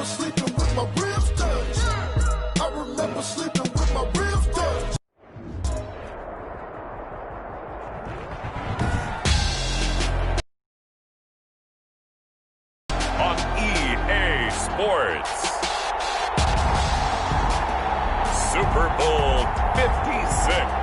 remember sleeping with my ribs touched. I remember sleeping with my ribs touched. On EA Sports. Super Bowl 56.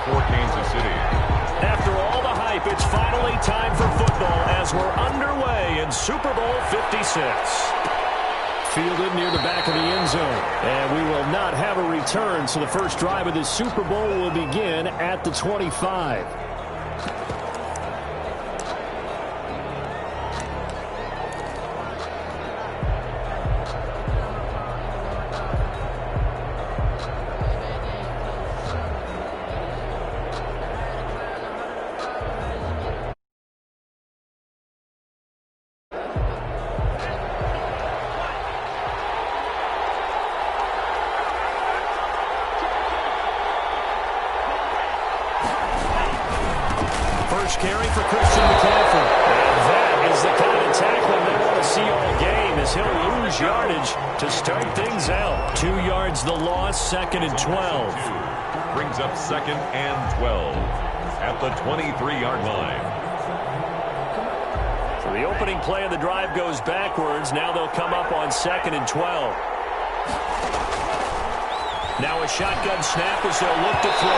For Kansas City. After all the hype, it's finally time for football as we're underway in Super Bowl 56. Fielded near the back of the end zone. And we will not have a return, so the first drive of this Super Bowl will begin at the 25. Carry for Christian McCaffrey. And that is the kind of tackling they want to see all game as he'll lose yardage to start things out. 2 yards the loss, 2nd and 12. Brings up 2nd and 12 at the 23-yard line. So the opening play of the drive goes backwards. Now they'll come up on 2nd and 12. Now a shotgun snap as they'll look to throw.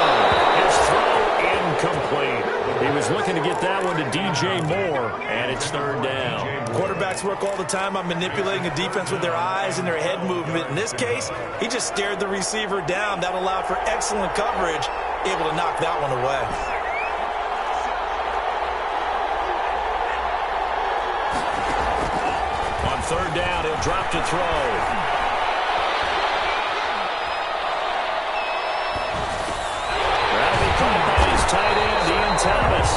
His throw incomplete. He was looking to get that one to DJ Moore, and it's 3rd down. Quarterbacks work all the time on manipulating a defense with their eyes and their head movement. In this case, he just stared the receiver down. That allowed for excellent coverage, able to knock that one away. On 3rd down, he'll drop to throw. Tight end Ian Thomas.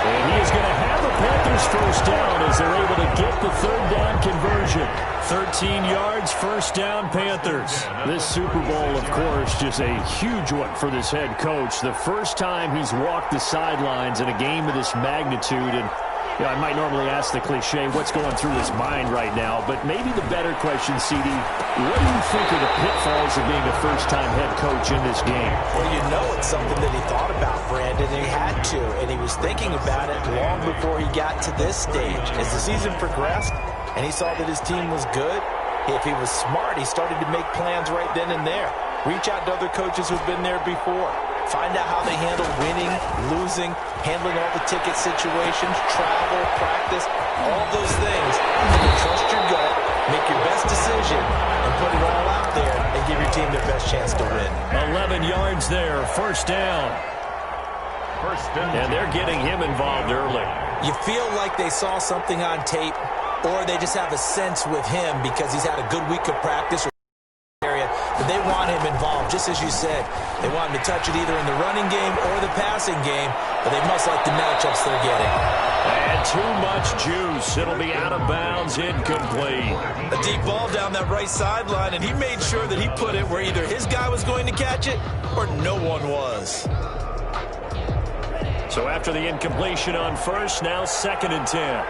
And he is going to have the Panthers first down as they're able to get the 3rd down conversion. 13 yards, 1st down Panthers. This Super Bowl, of course, just a huge one for this head coach. The first time he's walked the sidelines in a game of this magnitude. And I might normally ask the cliche, what's going through his mind right now? But maybe the better question, CD, what do you think of the pitfalls of being a first-time head coach in this game? Well, you know it's something that he thought about, Brandon, and he had to. And he was thinking about it long before he got to this stage. As the season progressed and he saw that his team was good, if he was smart, he started to make plans right then and there. Reach out to other coaches who've been there before. Find out how they handle winning, losing, handling all the ticket situations, travel, practice, all those things. You can trust your gut, make your best decision, and put it all out there and give your team their best chance to win. 11 yards there, 1st down. And they're getting him involved early. You feel like they saw something on tape, or they just have a sense with him because he's had a good week of practice. But they want him involved, just as you said. They want him to touch it either in the running game or the passing game, but they must like the matchups they're getting. And too much juice. It'll be out of bounds, incomplete. A deep ball down that right sideline, and he made sure that he put it where either his guy was going to catch it or no one was. So after the incompletion on 1st, now 2nd and 10.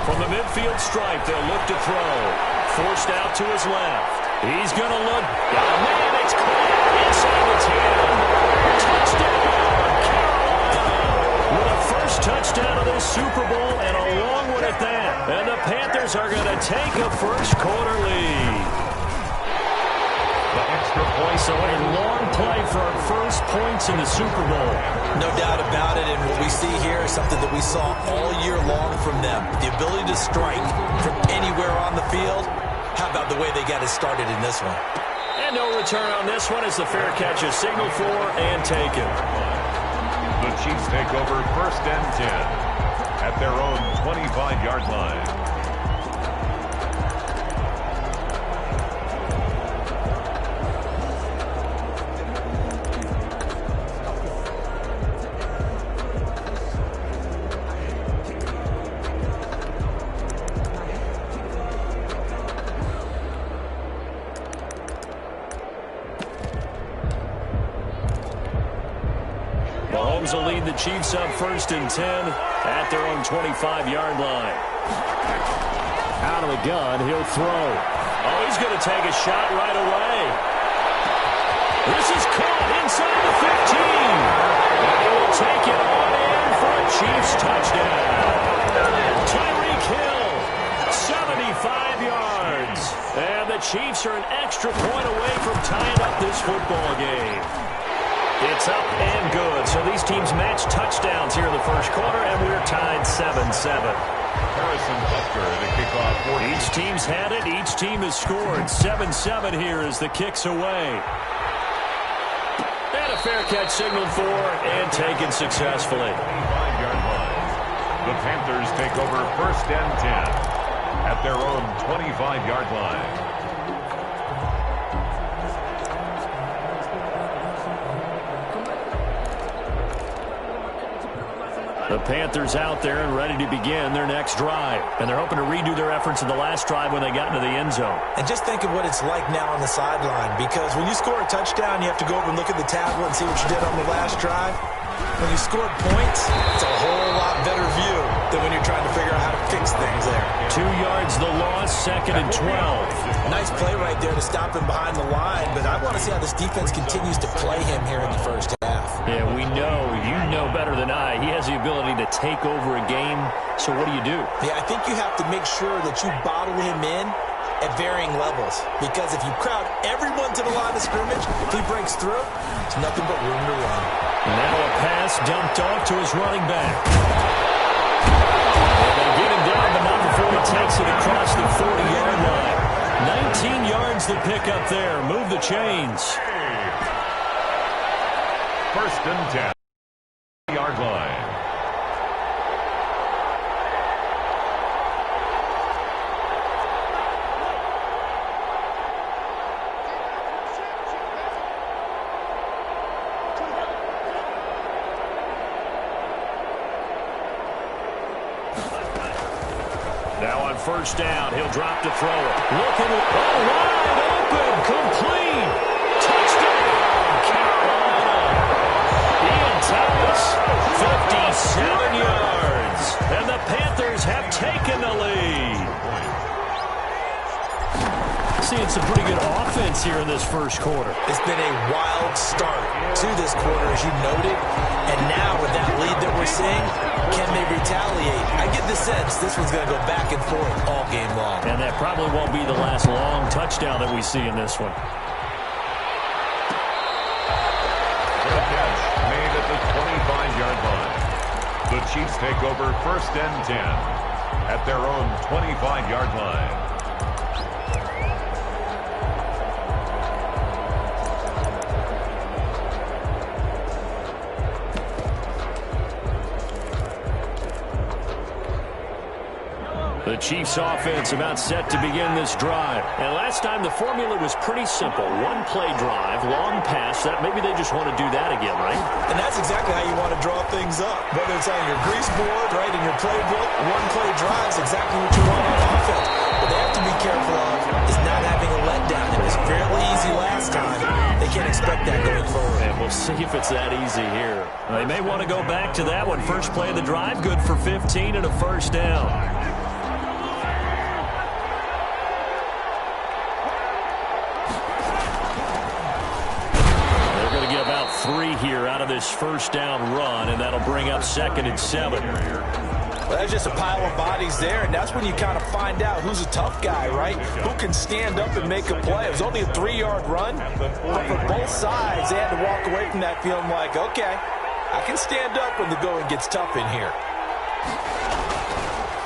From the midfield stripe, they'll look to throw. Forced out to his left. He's going to look. Oh, man, it's caught inside the 10. Touchdown, Carolina. With a first touchdown of this Super Bowl and a long one at that. And the Panthers are going to take a first-quarter lead. The extra point, so a long play for our first points in the Super Bowl. No doubt about it, and what we see here is something that we saw all year long from them. The ability to strike from anywhere on the field. How about the way they got it started in this one? And no return on this one as the fair catch is signaled for and taken. The Chiefs take over 1st and 10 at their own 25-yard line. Mahomes will lead the Chiefs up 1st and 10 at their own 25-yard line. Out of the gun, he'll throw. Oh, he's going to take a shot right away. This is caught inside the 15. And he will take it on in for a Chiefs touchdown. Tyreek Hill, 75 yards. And the Chiefs are an extra point away from tying up this football game. It's up and good. So these teams match touchdowns here in the first quarter, and we're tied 7-7. Harrison Butker, the kickoff. Each team's had it. Each team has scored. 7-7 here as the kick's away. And a fair catch signaled for and taken successfully. 25-yard line. The Panthers take over 1st and 10 at their own 25-yard line. The Panthers out there and ready to begin their next drive. And they're hoping to redo their efforts in the last drive when they got into the end zone. And just think of what it's like now on the sideline, because when you score a touchdown, you have to go over and look at the tablet and see what you did on the last drive. When you scored points, it's a whole lot better view than when you're trying to figure out how to fix things there. 2 yards the loss, 2nd and 12. Nice play right there to stop him behind the line, but I want to see how this defense continues to play him here in the first half. Yeah, we know. You know better than I. He has the ability to take over a game. So what do you do? Yeah, I think you have to make sure that you bottle him in at varying levels, because if you crowd everyone to the line of scrimmage, if he breaks through, it's nothing but room to run. Now a pass dumped off to his running back. And they get him down, but not before he takes it across the 40-yard line. 19 yards to pick up there. Move the chains. 1st and 10-yard line. Now on 1st down, he'll drop to throw it. Looking wide open, complete. Touchdown, Carolina. Ian Thomas, 57 yards. And the Panthers have taken the lead. Seeing some pretty good offense here in this first quarter. It's been a wild start to this quarter, as you noted. And now with that lead that we're seeing, can they retaliate? I get the sense this one's going to go back and forth all game long. And that probably won't be the last long touchdown that we see in this one. Good catch made at the 25-yard line. The Chiefs take over 1st and 10 at their own 25-yard line. The Chiefs offense about set to begin this drive. And last time the formula was pretty simple. One play drive, long pass. That maybe they just want to do that again, right? And that's exactly how you want to draw things up. Whether it's on your grease board, right, in your playbook, one play drive is exactly what you want on offense. What they have to be careful of is not having a letdown. It was fairly easy last time. They can't expect that going forward. And we'll see if it's that easy here. They may want to go back to that one. First play of the drive, good for 15 and a 1st down. About 3 here out of this 1st down run, and that'll bring up 2nd and 7. Well, there's just a pile of bodies there, and that's when you kind of find out who's a tough guy, right? Who can stand up and make a play. It was only a 3-yard run, but for both sides, they had to walk away from that feeling like, okay, I can stand up when the going gets tough in here.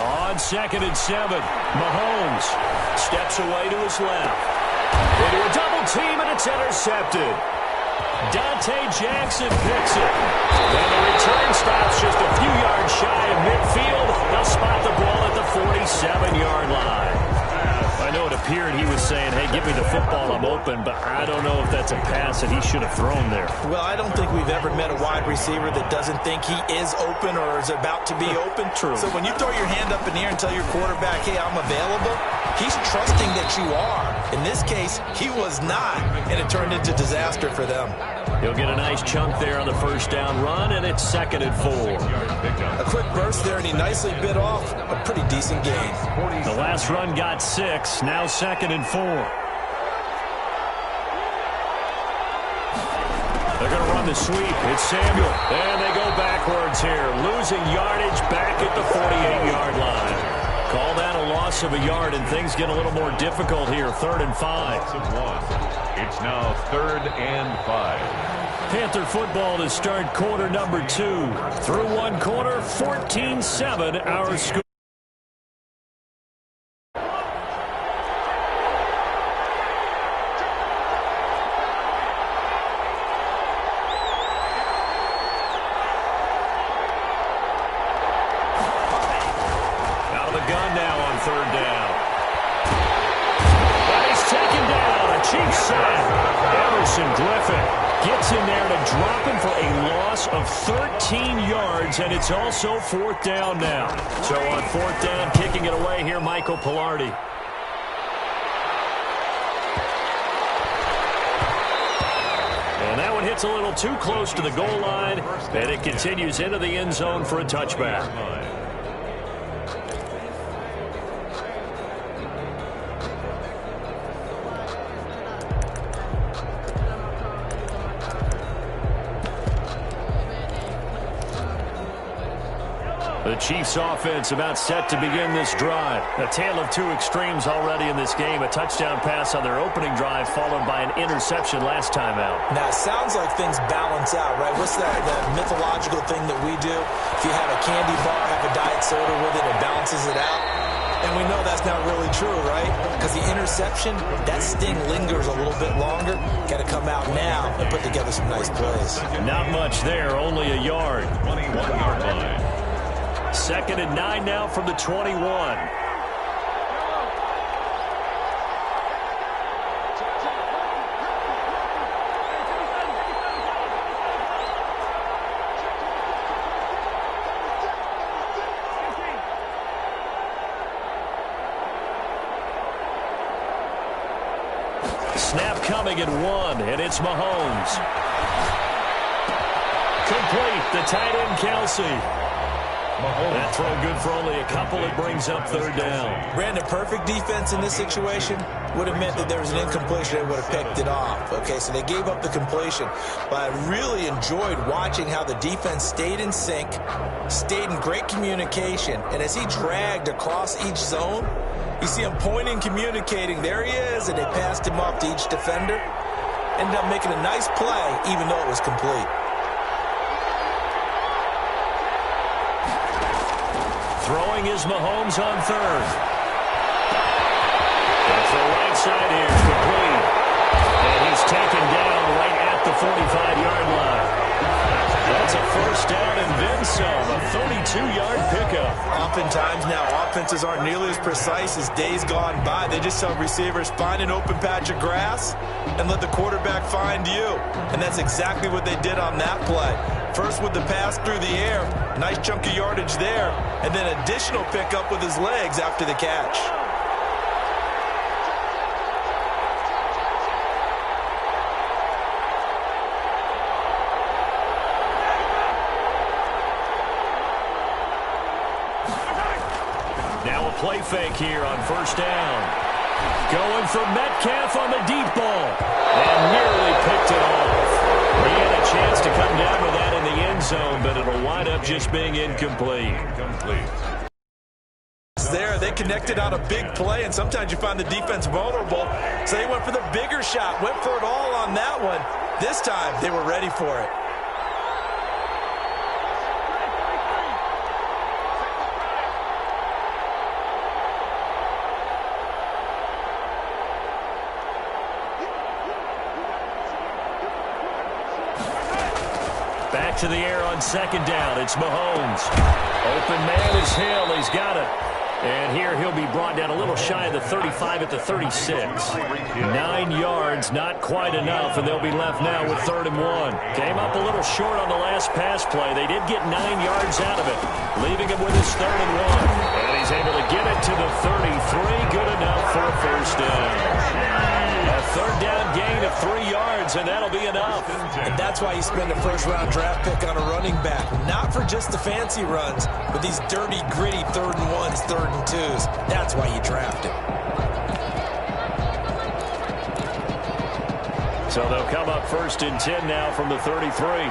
On 2nd and 7, Mahomes steps away to his left. Into a double team, and it's intercepted. Dante Jackson picks it. And the return stops just a few yards shy of midfield. They'll spot the ball at the 47-yard line. I know it appeared he was saying, hey, give me the football, I'm open, but I don't know if that's a pass that he should have thrown there. Well, I don't think we've ever met a wide receiver that doesn't think he is open or is about to be open. True. So when you throw your hand up in the air and tell your quarterback, hey, I'm available, he's trusting that you are. In this case, he was not, and it turned into disaster for them. He'll get a nice chunk there on the first down run, and it's 2nd and 4. A quick burst there, and he nicely bit off a pretty decent gain. The last run got 6, now 2nd and 4. They're going to run the sweep. It's Samuel. And they go backwards here, losing yardage back at the 48-yard line. Call that a loss of a yard, and things get a little more difficult here. 3rd and 5. It's now 3rd and 5. Panther football to start quarter number 2. Through one quarter, 14-7 our score. Gun now on 3rd down. And he's taken down. A cheap sack. Emerson Griffin gets in there to drop him for a loss of 13 yards, and it's also 4th down now. So on 4th down, kicking it away here, Michael Pilardi. And that one hits a little too close to the goal line, and it continues into the end zone for a touchback. The Chiefs offense about set to begin this drive. A tale of two extremes already in this game. A touchdown pass on their opening drive followed by an interception last time out. Now, it sounds like things balance out, right? What's that mythological thing that we do? If you have a candy bar, have a diet soda with it, it balances it out. And we know that's not really true, right? Because the interception, that sting lingers a little bit longer. Got to come out now and put together some nice plays. Not much there, only a yard. 21-yard line. 2nd and 9 now from the 21. Snap coming at 1, and it's Mahomes. Complete, the tight end Kelsey. That throw good for only a couple. It brings up 3rd down. Brandon, perfect defense in this situation would have meant that there was an incompletion. They would have picked it off. Okay, so they gave up the completion. But I really enjoyed watching how the defense stayed in sync, stayed in great communication. And as he dragged across each zone, you see him pointing, communicating. There he is, and they passed him off to each defender. Ended up making a nice play, even though it was complete. Throwing is Mahomes on 3rd. That's the right side here, complete. And he's taken down right at the 45-yard line. That's a 1st down and then some, a 32-yard pickup. Oftentimes now, offenses aren't nearly as precise as days gone by. They just tell receivers, find an open patch of grass and let the quarterback find you. And that's exactly what they did on that play. First with the pass through the air, nice chunk of yardage there, and then additional pickup with his legs after the catch. Now a play fake here on 1st down. Going for Metcalf on the deep ball. And nearly picked it off. He had a chance to come down with that in the end zone, but it'll wind up just being incomplete. There, they connected on a big play, and sometimes you find the defense vulnerable. So they went for the bigger shot, went for it all on that one. This time, they were ready for it. Back to the air on 2nd down. It's Mahomes. Open man is Hill. He's got it. And here he'll be brought down a little shy of the 35 at the 36. 9 yards, not quite enough, and they'll be left now with 3rd and 1. Came up a little short on the last pass play. They did get 9 yards out of it, leaving him with his 3rd and 1. And he's able to get it to the 33. Good enough for a 1st down. A 3rd down gain of 3 yards, and that'll be enough. And that's why you spend a first-round draft pick on a running back. Not for just the fancy runs, but these dirty, gritty 3rd and 1s, 3rd and 2s. That's why you draft him. So they'll come up 1st and 10 now from the 33.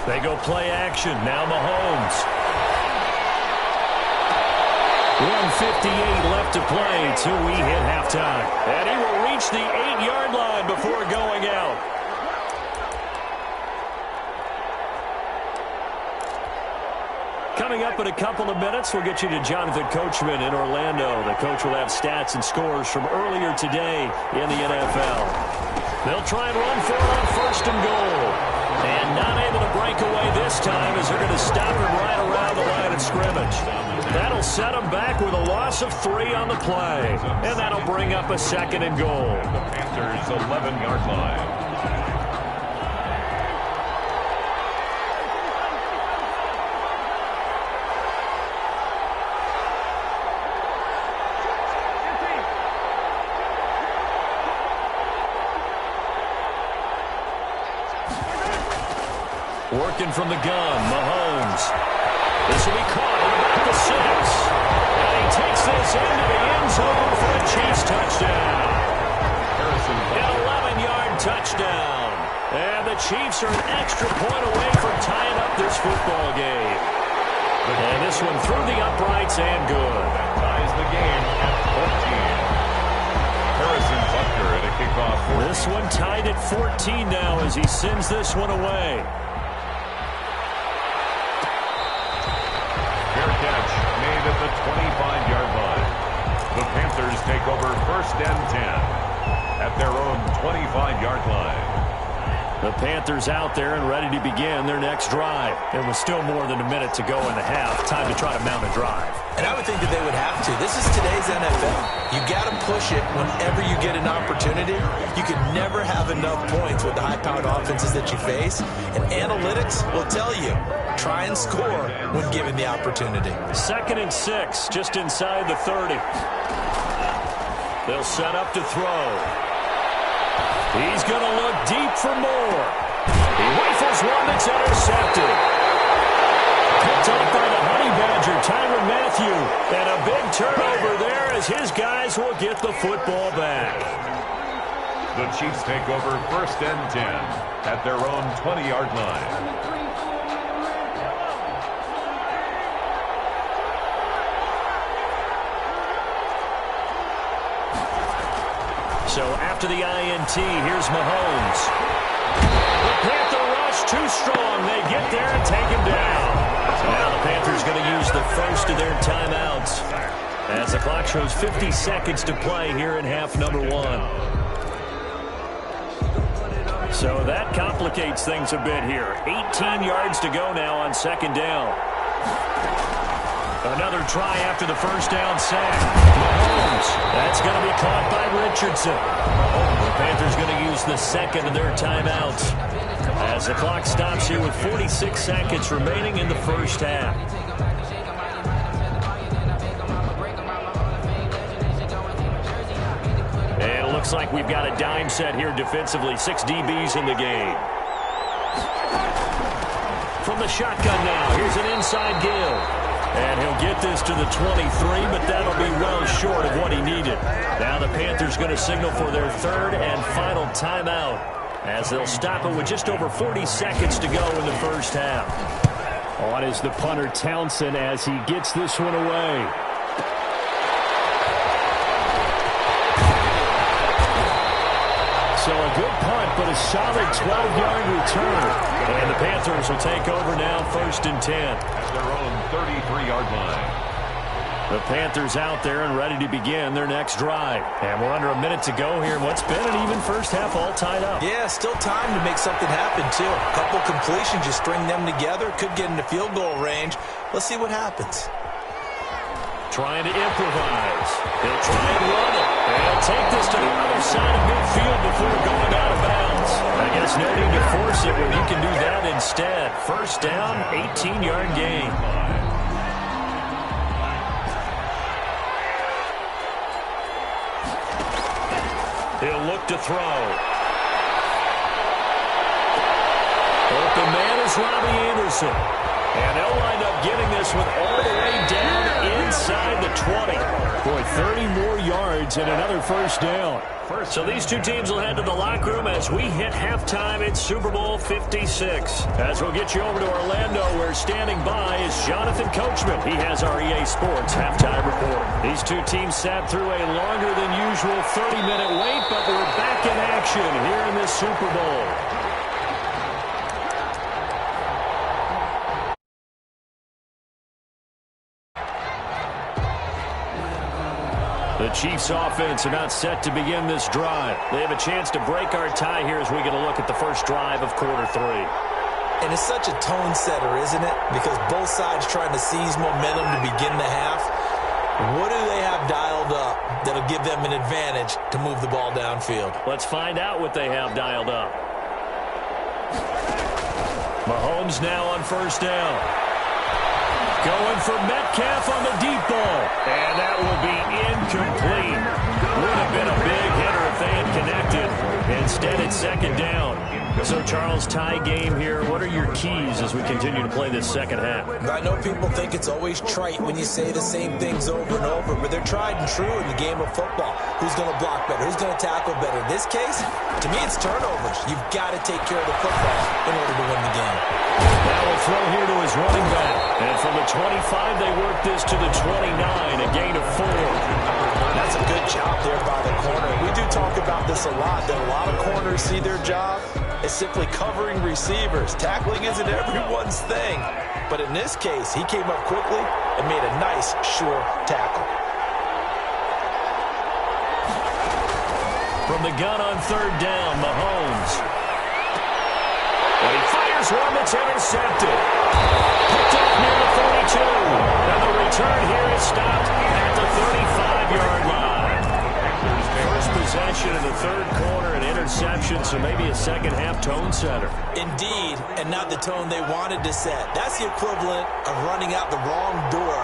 They go play action. Now Mahomes. 1:58 left to play till we hit halftime. And he will reach the 8-yard line before going out. Coming up in a couple of minutes, we'll get you to Jonathan Coachman in Orlando. The coach will have stats and scores from earlier today in the NFL. They'll try and run for it on 1st and goal. And not able to break away this time as they're going to stop him right around the line of scrimmage. That'll set him back with a loss of 3 on the play. And that'll bring up a 2nd and goal. The Panthers' 11-yard line. Working from the gun, Mahomes. This will be caught at about the 6. And he takes this into the end zone for a Chiefs touchdown. An 11-yard touchdown. And the Chiefs are an extra point away from tying up this football game. And this one through the uprights and good. That ties the game at 14. Harrison Butker at a kickoff. This one tied at 14 now as he sends this one away. Catch made at the 25-yard line. The Panthers take over 1st and 10 at their own 25-yard line. The Panthers out there and ready to begin their next drive. It was still more than a minute to go in the half. Time to try to mount a drive. And I would think that they would have to. This is today's NFL. You got to push it whenever you get an opportunity. You can never have enough points with the high-powered offenses that you face. And analytics will tell you, try and score when given the opportunity. 2nd and 6, just inside the 30. They'll set up to throw. He's going to look deep for more. He rifles one that's intercepted. Picked up by the Honey Badger, Tyrann Mathieu. And a big turnover there as his guys will get the football back. The Chiefs take over 1st and 10 at their own 20-yard line. So after the INT, here's Mahomes. The Panther rush too strong. They get there and take him down. So now the Panthers going to use the first of their timeouts as the clock shows 50 seconds to play here in half number 1. So that complicates things a bit here. 18 yards to go now on 2nd down. Another try after the 1st down sack. Mahomes. That's going to be caught by Richardson. The Panthers going to use the 2nd of their timeouts as the clock stops here with 46 seconds remaining in the 1st half. And it looks like we've got a dime set here defensively. 6 DBs in the game. From the shotgun now, here's an inside give. And he'll get this to the 23, but that'll be well short of what he needed. Now the Panthers going to signal for their 3rd and final timeout as they'll stop it with just over 40 seconds to go in the 1st half. On is the punter Townsend as he gets this one away. So a good punt, but a solid 12-yard return. And the Panthers will take over now 1st and 10. At their own 33-yard line. The Panthers out there and ready to begin their next drive. And we're under a minute to go here in what's been an even 1st half all tied up. Yeah, still time to make something happen, too. A couple completions, just string them together. Could get into field goal range. Let's see what happens. Trying to improvise. He'll try and run it. And he'll take this to the other side of midfield before no need to force it when you can do that instead. First down, 18-yard gain. He'll look to throw. Open man is Robbie Anderson. And they'll wind up getting this one all the way down inside the 20. Boy, 30 more yards and another first down. So these two teams will head to the locker room as we hit halftime in Super Bowl 56. As we'll get you over to Orlando, where standing by is Jonathan Coachman. He has our EA Sports halftime report. These two teams sat through a longer than usual 30-minute wait, but we're back in action here in this Super Bowl. The Chiefs' offense are not set to begin this drive. They have a chance to break our tie here as we get a look at the first drive of quarter 3. And it's such a tone setter, isn't it? Because both sides trying to seize momentum to begin the half. What do they have dialed up that'll give them an advantage to move the ball downfield? Let's find out what they have dialed up. Mahomes now on first down. Going for Metcalf on the deep ball. And that will be incomplete. Would have been a big hitter if they had connected. Instead, it's second down. So, Charles, tie game here. What are your keys as we continue to play this second half? I know people think it's always trite when you say the same things over and over, but they're tried and true in the game of football. Who's going to block better? Who's going to tackle better? In this case, to me, it's turnovers. You've got to take care of the football in order to win the game. Now we'll throw here to his running back. And from the 25, they work this to the 29, a gain of 4. That's a good job there by the corner. We do talk about this a lot, that a lot of corners see their job as simply covering receivers. Tackling isn't everyone's thing. But in this case, he came up quickly and made a nice, sure tackle. From the gun on third down, Mahomes. And he fires one that's intercepted. Picked up near the 42. And the return here is stopped at the 35-yard line. First possession in the third quarter, an interception, so maybe a second-half tone setter. Indeed, and not the tone they wanted to set. That's the equivalent of running out the wrong door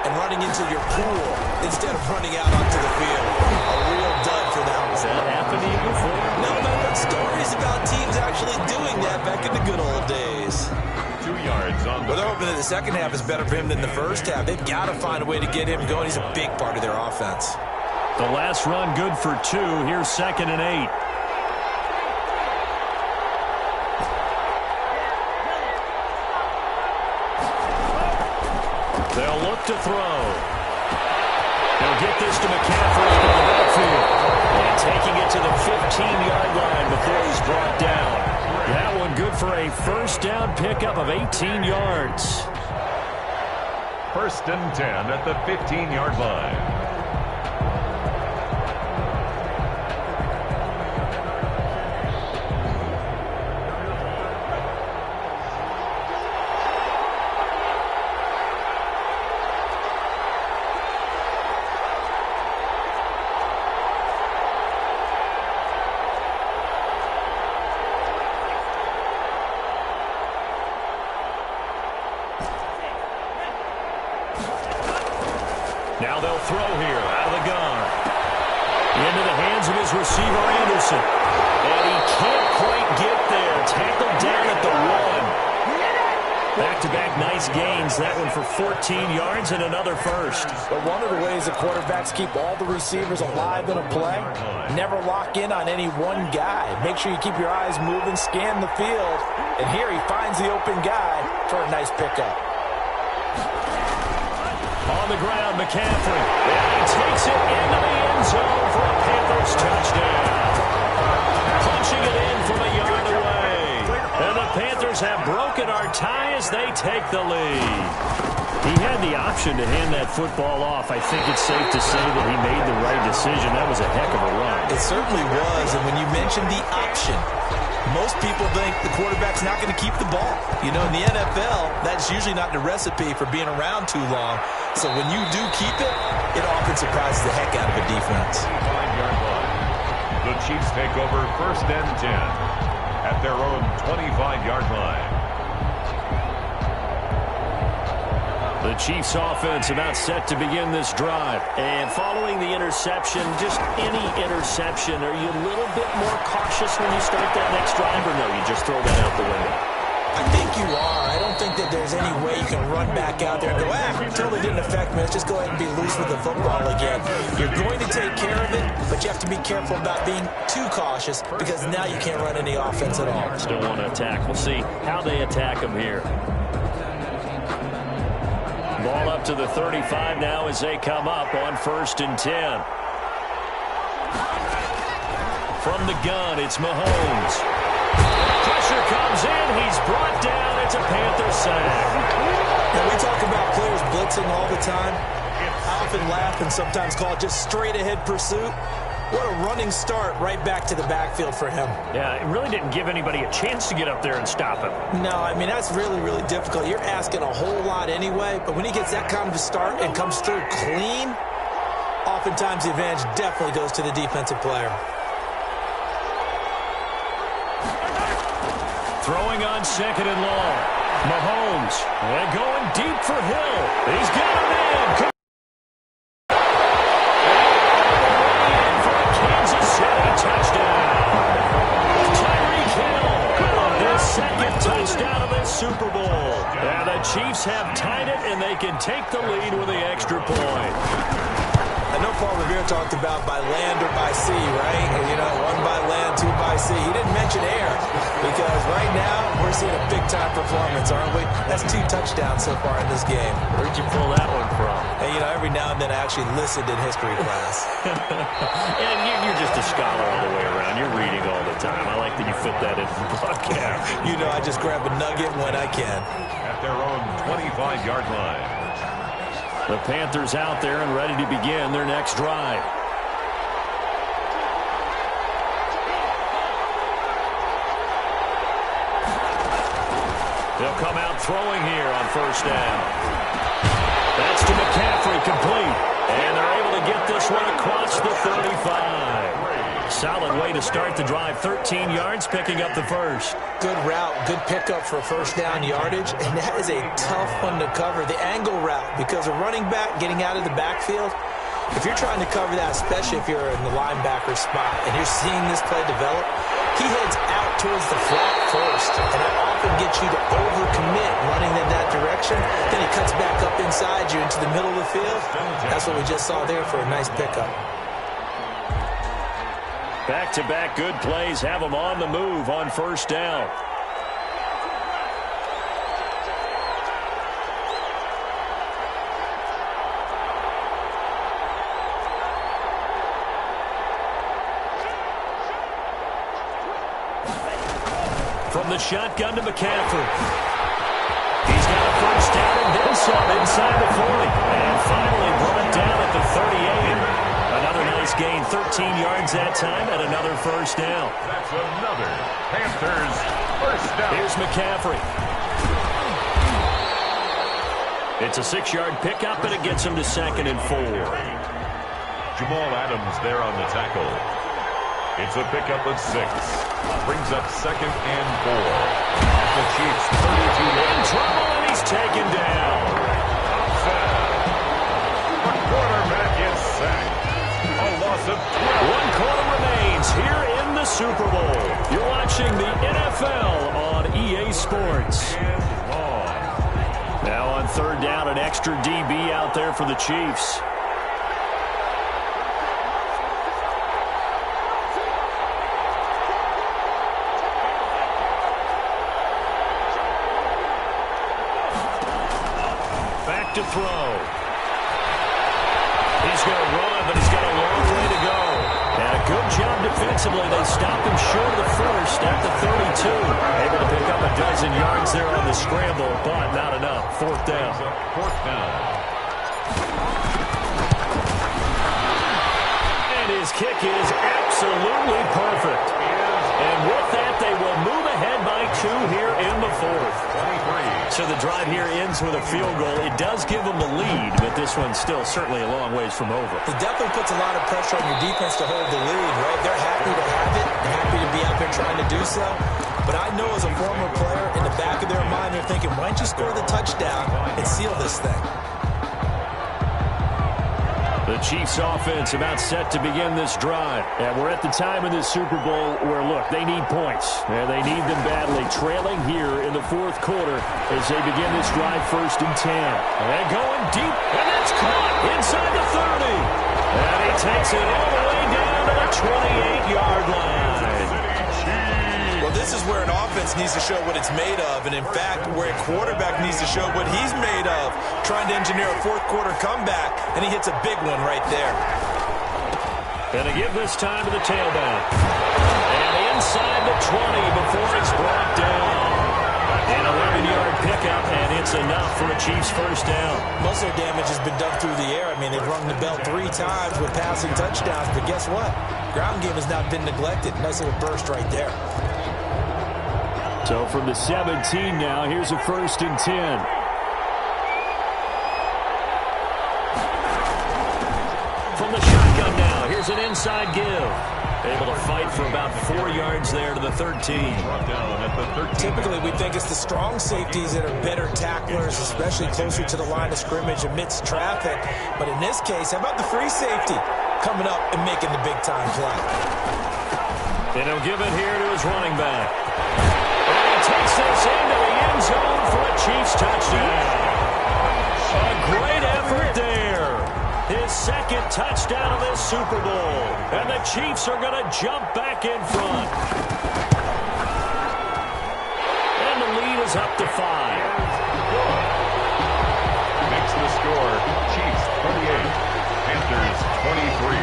and running into your pool instead of running out onto the field. A real dud for that one. Has that happened to you before? No, but stories about teams actually doing that back in the good old days. 2 yards on. Well, they're hoping that the second half is better for him than the first half. They've got to find a way to get him going. He's a big part of their offense. The last run good for 2. Here's 2nd and 8. They'll look to throw. They'll get this to McCaffrey out of the backfield. And taking it to the 15-yard line before he's brought down. That one good for a first down pickup of 18 yards. First and 10 at the 15-yard line. Now they'll throw here out of the gun. Into the hands of his receiver, Anderson. And he can't quite get there. Tackled down at the 1. Back-to-back nice gains. That one for 14 yards and another first. But one of the ways that quarterbacks keep all the receivers alive in a play, never lock in on any one guy. Make sure you keep your eyes moving, scan the field. And here he finds the open guy for a nice pickup. On the ground, McCaffrey. And he takes it into the end zone for a Panthers touchdown. Punching it in from a yard away. And the Panthers have broken our tie as they take the lead. He had the option to hand that football off. I think it's safe to say that he made the right decision. That was a heck of a run. It certainly was. And when you mentioned the option, most people think the quarterback's not going to keep the ball. You know, in the NFL, that's usually not the recipe for being around too long. So when you do keep it, it often surprises the heck out of a defense. The Chiefs take over first and 10 at their own 25-yard line. The Chiefs offense about set to begin this drive. And following the interception, just any interception, are you a little bit more cautious when you start that next drive, or no, you just throw that out the window? I think you are. I don't think that there's any way you can run back out there and go, totally didn't affect me. Let's just go ahead and be loose with the football again. You're going to take care of it, but you have to be careful about being too cautious because now you can't run any offense at all. Still want to attack. We'll see how they attack them here. Ball up to the 35 now as they come up on 1st and 10. From the gun, it's Mahomes. Pressure comes in. He's brought down. It's a Panther sack. And we talk about players blitzing all the time. I often laugh and sometimes call it just straight-ahead pursuit. What a running start right back to the backfield for him. Yeah, it really didn't give anybody a chance to get up there and stop him. No, I mean, that's really, really difficult. You're asking a whole lot anyway, but when he gets that kind of a start and comes through clean, oftentimes the advantage definitely goes to the defensive player. Throwing on 2nd and long. Mahomes, and going deep for Hill. He's got a man. Touchdown of the Super Bowl. And the Chiefs have tied it, and they can take the lead with the extra point. I know Paul Revere talked about by land or by sea, right? And, you know, 1 by land, 2 by sea. He didn't mention air because right now we're seeing a big-time performance, aren't we? That's 2 touchdowns so far in this game. Where'd you pull that one from? And, you know, every now and then I actually listened in history class. And you're just a scholar all the way around. You're reading all the time. I like that you fit that in the broadcast. You know, I just grab a nugget when I can. At their own 25-yard line. The Panthers out there and ready to begin their next drive. They'll come out throwing here on 1st down. That's to McCaffrey, complete. And they're able to get this one across the 35. Solid way to start the drive. 13 yards, picking up the first. Good route, good pickup for 1st down yardage, and that is a tough one to cover. The angle route, because a running back getting out of the backfield, if you're trying to cover that, especially if you're in the linebacker spot and you're seeing this play develop, he heads out towards the flat first, and that often gets you to overcommit running in that direction. Then he cuts back up inside you into the middle of the field. That's what we just saw there for a nice pickup. Back-to-back good plays have them on the move on 1st down. From the shotgun to McCaffrey. He's got a 1st down and then some inside the 40. And finally brought down at the 38. Another nice gain, 13 yards that time, and another 1st down. That's another Panthers 1st down. Here's McCaffrey. It's a 6-yard pickup, and it gets him to 2nd and 4. Jamal Adams there on the tackle. It's a pickup of 6. Brings up 2nd and 4. At the Chiefs 32. In trouble, and he's taken down. The quarterback is sacked. A loss of 12. 1 quarter remains here in the Super Bowl. You're watching the NFL on EA Sports. Now on 3rd down, an extra DB out there for the Chiefs. Back to throw. He's going to run, but he's got a long way to go. And a good job defensively. They stop him short of the first at the 32. Able to pick up a dozen yards there on the scramble, but not enough. 4th down. 4th down. And his kick is absolutely perfect. And with that, they will move ahead by 2 here in the 4th. 23. So the drive here ends with a field goal. It does give them the lead, but this one's still certainly a long ways from over. It definitely puts a lot of pressure on your defense to hold the lead, right? They're happy to have it, happy to be out there trying to do so. But I know as a former player, in the back of their mind, they're thinking, why don't you score the touchdown and seal this thing? The Chiefs offense about set to begin this drive. And we're at the time in this Super Bowl where, look, they need points. And they need them badly. Trailing here in the fourth quarter as they begin this drive 1st and 10. And going deep, and that's caught inside the 30. And he takes it all the way down to the 28-yard line. Well, this is where an offense needs to show what it's made of, and in fact, where a quarterback needs to show what he's made of, trying to engineer a fourth-quarter comeback, and he hits a big one right there. And to give this time to the tailback. And inside the 20 before it's brought down. An 11-yard pickup, and it's enough for a Chiefs first down. Most of their damage has been done through the air. I mean, they've rung the bell 3 times with passing touchdowns, but guess what? Ground game has not been neglected. Nice little burst right there. So from the 17 now, here's a 1st and 10. From the shotgun now, here's an inside give. Able to fight for about 4 yards there to the 13. Typically, we think it's the strong safeties that are better tacklers, especially closer to the line of scrimmage amidst traffic. But in this case, how about the free safety coming up and making the big-time play? And he'll give it here to his running back. And he takes this into the end zone for a Chiefs touchdown. A great effort there. His 2nd touchdown of this Super Bowl. And the Chiefs are going to jump back in front. And the lead is up to 5. Makes the score, Chiefs 28, Panthers 23.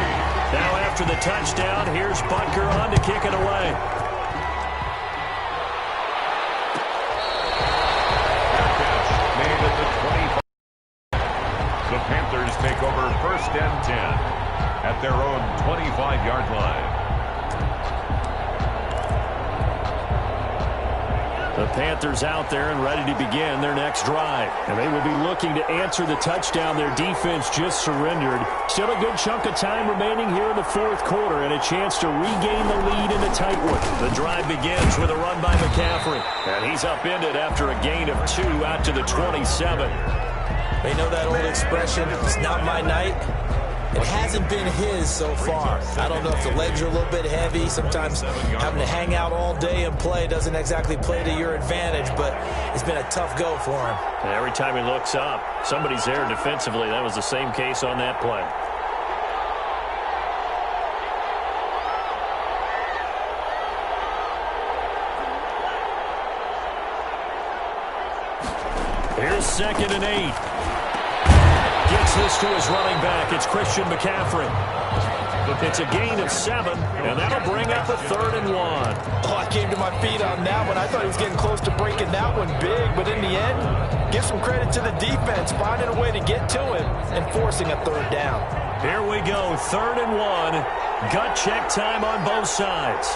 Now after the touchdown, here's Butker on to kick it away. Made at the 25. The Panthers take over 1st and 10 at their own 25-yard line. The Panthers out there and ready to begin their next drive. And they will be looking to answer the touchdown their defense just surrendered. Still a good chunk of time remaining here in the fourth quarter and a chance to regain the lead in a tight one. The drive begins with a run by McCaffrey. And he's upended after a gain of 2 out to the 27. They know that old expression, it's not my night. It hasn't been his so far. I don't know if the legs are a little bit heavy. Sometimes having to hang out all day and play doesn't exactly play to your advantage, but it's been a tough go for him. And every time he looks up, somebody's there defensively. That was the same case on that play. Here's 2nd and 8. Gets this to his running back. It's Christian McCaffrey. It's a gain of 7, and that'll bring up a 3rd and 1. Oh, I came to my feet on that one. I thought he was getting close to breaking that one big, but in the end, give some credit to the defense, finding a way to get to him and forcing a 3rd down. Here we go, 3rd and 1. Gut check time on both sides.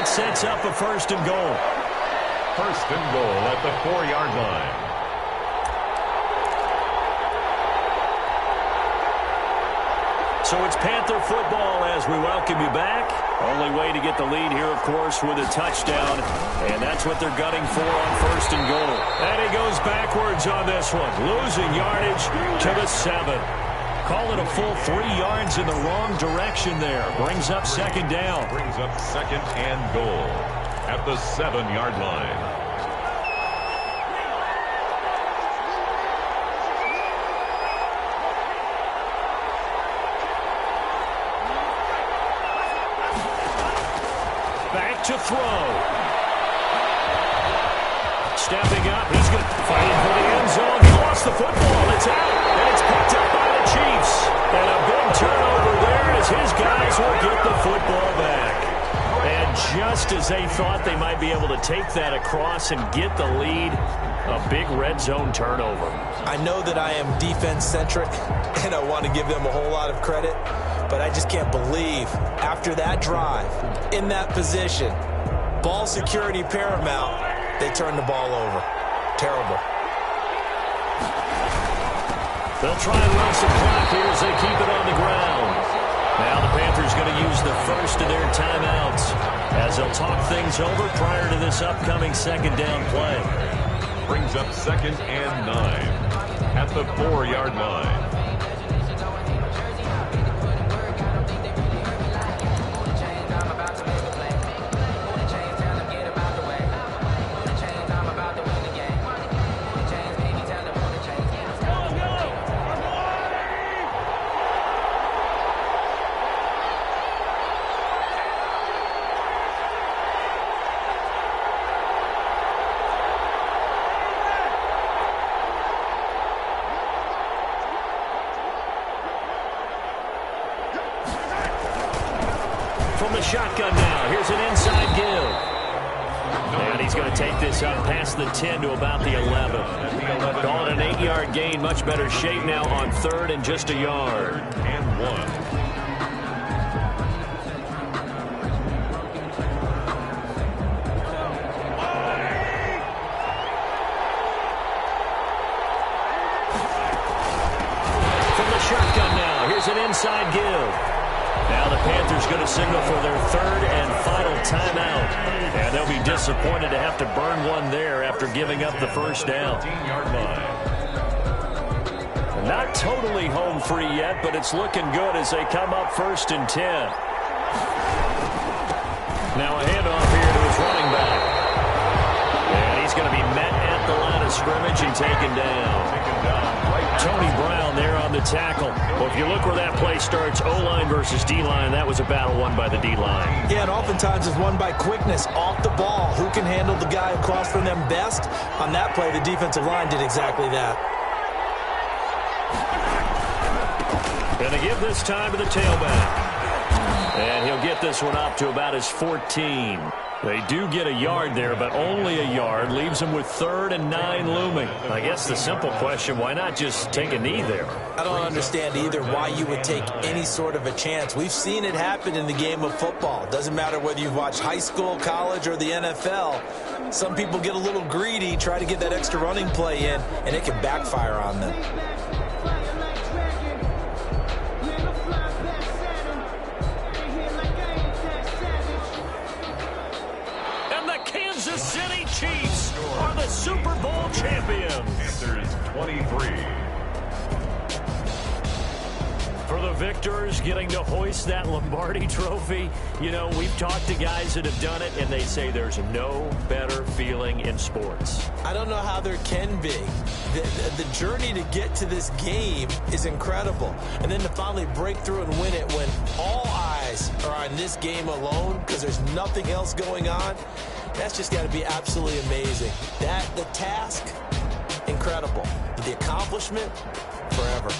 Sets up a 1st and goal. 1st and goal at the 4-yard line. So it's Panther football as we welcome you back. Only way to get the lead here, of course, with a touchdown. And that's what they're gunning for on 1st and goal. And he goes backwards on this one, losing yardage to the 7. Call it a full 3 yards in the wrong direction there. Brings up 2nd down. Brings up 2nd and goal at the 7-yard line. Back to throw. Stepping up, he's going to fight for the end zone. He lost the football. It's out, and it's picked up by the Chiefs. And a big turnover there as his guys will get the football back. And just as they thought they might be able to take that across and get the lead, a A big red zone turnover. I know that I am defense-centric, and I want to give them a whole lot of credit, but I just can't believe after that drive, in that position, ball security paramount, they turn the ball over. Terrible. They'll try and run some clock here as they keep it on the ground. Now the Panthers going to use the first of their timeouts as they'll talk things over prior to this upcoming second down play. Brings up 2nd and 9 at the 4-yard line. From the shotgun now, here's an inside give. And he's going to take this up past the 10 to about the 11. Call it an 8-yard gain, much better shape now on 3rd and just a yard. And 1. From the shotgun now, here's an inside give. Now the Panthers going to signal for their 3rd and final timeout. And they'll be disappointed to have to burn one there after giving up the first down. 15-yard line. Not totally home free yet, but it's looking good as they come up 1st and 10. Now a handoff here to his running back. And he's going to be met at the line of scrimmage and taken down. Tony Brown there on the tackle. Well, if you look where that play starts, O-line versus D-line, that was a battle won by the D-line. Yeah, and oftentimes it's won by quickness off the ball. Who can handle the guy across from them best? On that play, the defensive line did exactly that. Going to give this time to the tailback. And he'll get this one up to about his 14. They do get a yard there, but only a yard. Leaves them with 3rd and 9 looming. I guess the simple question, why not just take a knee there? I don't understand either why you would take any sort of a chance. We've seen it happen in the game of football. Doesn't matter whether you've watched high school, college, or the NFL. Some people get a little greedy, try to get that extra running play in, and it can backfire on them. Kansas City Chiefs are the Super Bowl champions. Panthers 23. For the victors, getting to hoist that Lombardi trophy, you know, we've talked to guys that have done it, and they say there's no better feeling in sports. I don't know how there can be. The journey to get to this game is incredible. And then to finally break through and win it when all eyes are on this game alone because there's nothing else going on, that's just got to be absolutely amazing. The task, incredible. The accomplishment, forever.